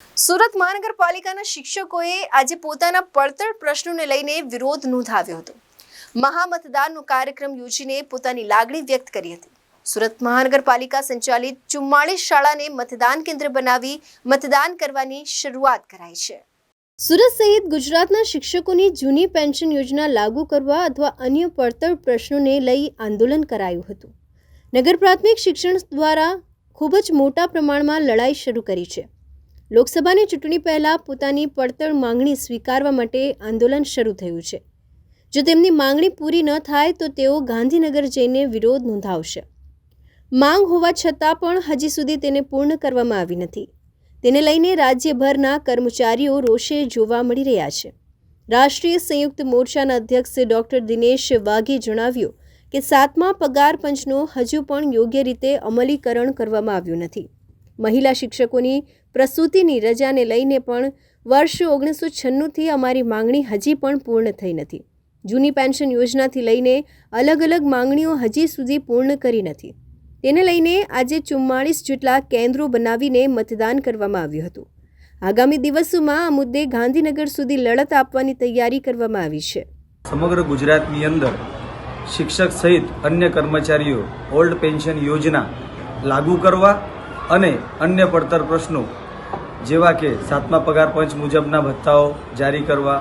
સુરત મહાનગરપાલિકાના શિક્ષકોએ આજે પોતાના પડતર પ્રશ્નોને લઈને વિરોધ નોંધાવ્યો હતો। મહામતદાનનો કાર્યક્રમ યોજીને પોતાની લાગણી વ્યક્ત કરી હતી। સુરત મહાનગરપાલિકા સંચાલિત 44 શાળાને મતદાન કેન્દ્ર બનાવી મતદાન કરવાની શરૂઆત કરાઈ છે। સુરત સહિત ગુજરાતના શિક્ષકોની જૂની પેન્શન યોજના લાગુ કરવા અથવા અન્ય પડતર પ્રશ્નોને લઈ આંદોલન કરાયું હતું। નગર પ્રાથમિક શિક્ષણ દ્વારા ખૂબ જ મોટા પ્રમાણમાં લડાઈ શરૂ કરી છે। લોકસભાની ચૂંટણી પહેલાં પોતાની પડતર માંગણી સ્વીકારવા માટે આંદોલન શરૂ થયું છે। જો તેમની માંગણી પૂરી ન થાય તો તેઓ ગાંધીનગર જઈને વિરોધ નોંધાવશે। માંગ હોવા છતાં પણ હજી સુધી તેને પૂર્ણ કરવામાં આવી નથી। તેને લઈને રાજ્યભરના કર્મચારીઓ રોષે જોવા મળી રહ્યા છે। રાષ્ટ્રીય સંયુક્ત મોરચાના અધ્યક્ષ ડોક્ટર દિનેશ વાઘે જણાવ્યું કે 7મા પગાર પંચનો હજુ પણ યોગ્ય રીતે અમલીકરણ કરવામાં આવ્યું નથી। મહિલા શિક્ષકોની પ્રસૂતિની રજાને લઈને પણ વર્ષ 1996થી અમારી માંગણી હજી પણ પૂર્ણ થઈ નથી। જૂની પેન્શન યોજનાથી લઈને અલગ અલગ માંગણીઓ હજી સુધી પૂર્ણ કરી નથી। તેને લઈને આજે 44 જેટલા કેન્દ્રો બનાવીને મતદાન કરવામાં આવ્યું હતું। આગામી દિવસોમાં આ મુદ્દે ગાંધીનગર સુધી લડત આપવાની તૈયારી કરવામાં આવી છે। સમગ્ર ગુજરાતની અંદર શિક્ષક સહિત અન્ય કર્મચારીઓ ઓલ્ડ પેન્શન યોજના લાગુ કરવા અને અન્ય પડતર પ્રશ્નો જેવા કે 7મા પગાર પંચ મુજબના ભથ્થાઓ જારી કરવા,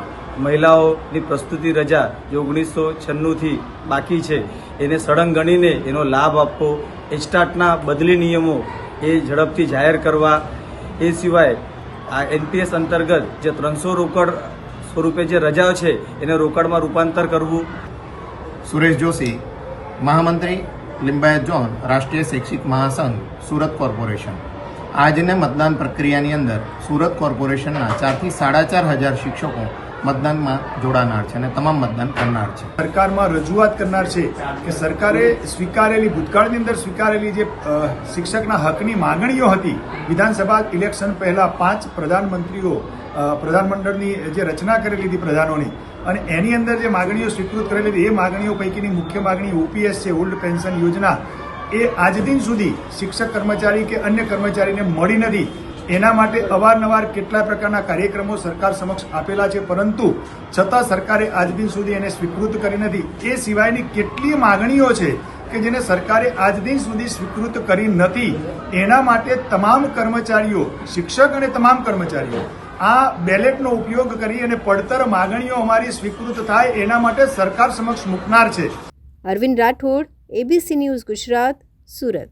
મહિલાઓની પ્રસ્તુતિ રજા જે 1996થી બાકી છે એને સળંગ ગણીને એનો લાભ આપવો, એસ્ટાટના બદલી નિયમો એ ઝડપથી જાહેર કરવા, એ સિવાય આ એનપીએસ અંતર્ગત જે 300 રોકડ સ્વરૂપે જે રજાઓ છે એને રોકડમાં રૂપાંતર કરવું। સુરેશ જોશી, મહામંત્રી લિંબાયત ઝોન, રાષ્ટ્રીય શૈક્ષિક મહાસંઘ, સુરત કોર્પોરેશન। આજને મતદાન પ્રક્રિયાની અંદર સુરત કોર્પોરેશનના 4 થી 4.5 શિક્ષકો મતદાનમાં જોડાનાર છે અને તમામ મતદાન કરનાર છે। સરકારમાં રજૂઆત કરનાર છે કે સરકારે સ્વીકારેલી ભૂતકાળની અંદર સ્વીકારેલી જે શિક્ષકના હકની માંગણીઓ હતી, વિધાનસભા ઇલેક્શન પહેલા 5 પ્રધાનમંત્રીઓ પ્રધાનમંડળની જે રચના કરેલી હતી પ્રધાનોની, અને એની અંદર જે માંગણીઓ સ્વીકૃત કરેલી હતી એ માંગણીઓ પૈકીની મુખ્ય માંગણી ઓપીએસ છે, ઓલ્ડ પેન્શન યોજના, એ આજ દિન સુધી શિક્ષક કર્મચારી કે અન્ય કર્મચારીને મળી નથી। એના માટે અવારનવાર કેટલા પ્રકારના કાર્યક્રમો સરકાર સમક્ષ આપેલા છે, પરંતુ છતાં સરકારે આજ દિન સુધી એને સ્વીકૃત કરી નથી। એ સિવાયની કેટલી માંગણીઓ છે કે જેને સરકારે આજ દિન સુધી સ્વીકૃત કરી નથી। એના માટે તમામ કર્મચારીઓ, શિક્ષક અને તમામ કર્મચારીઓ આ બેલેટનો ઉપયોગ કરી અને પડતર માંગણીઓ અમારી સ્વીકૃત થાય એના માટે સરકાર સમક્ષ મૂકનાર છે। Arvind Rathod, ABC News Gujarat, Surat.